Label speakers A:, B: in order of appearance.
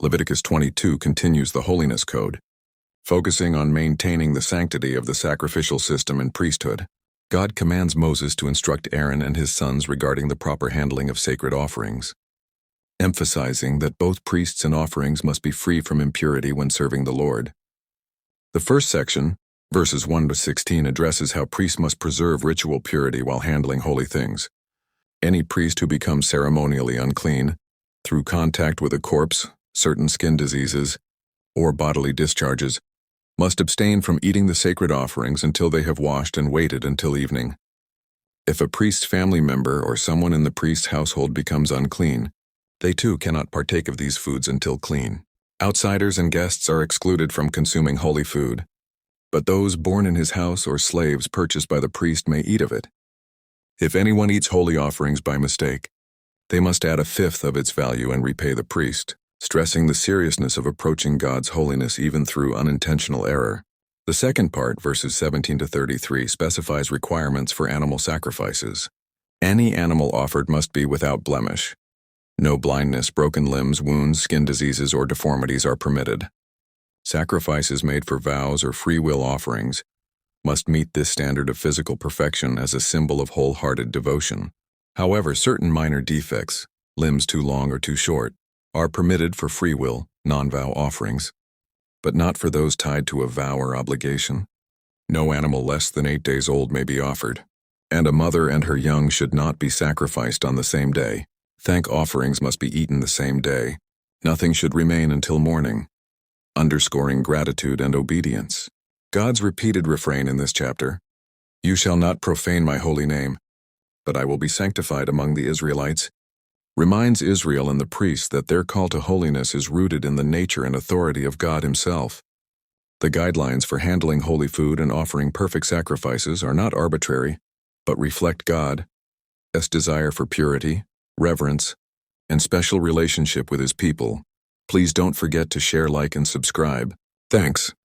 A: Leviticus 22 continues the Holiness Code, focusing on maintaining the sanctity of the sacrificial system and priesthood. God commands Moses to instruct Aaron and his sons regarding the proper handling of sacred offerings, emphasizing that both priests and offerings must be free from impurity when serving the Lord. The first section, verses 1 to 16, addresses how priests must preserve ritual purity while handling holy things. Any priest who becomes ceremonially unclean, through contact with a corpse, certain skin diseases, or bodily discharges, must abstain from eating the sacred offerings until they have washed and waited until evening. If a priest's family member or someone in the priest's household becomes unclean, they too cannot partake of these foods until clean. Outsiders and guests are excluded from consuming holy food, but those born in his house or slaves purchased by the priest may eat of it. If anyone eats holy offerings by mistake, they must add a fifth of its value and repay the priest, stressing the seriousness of approaching God's holiness even through unintentional error. The second part, verses 17 to 33, specifies requirements for animal sacrifices. Any animal offered must be without blemish. No blindness, broken limbs, wounds, skin diseases, or deformities are permitted. Sacrifices made for vows or free will offerings must meet this standard of physical perfection as a symbol of wholehearted devotion. However, certain minor defects, limbs too long or too short, are permitted for free will, non-vow offerings, but not for those tied to a vow or obligation. No animal less than 8 days old may be offered, and a mother and her young should not be sacrificed on the same day. Thank offerings must be eaten the same day. Nothing should remain until morning, underscoring gratitude and obedience. God's repeated refrain in this chapter, "You shall not profane my holy name, but I will be sanctified among the Israelites," reminds Israel and the priests that their call to holiness is rooted in the nature and authority of God Himself. The guidelines for handling holy food and offering perfect sacrifices are not arbitrary, but reflect God's desire for purity, reverence, and special relationship with His people. Please don't forget to share, like, and subscribe. Thanks.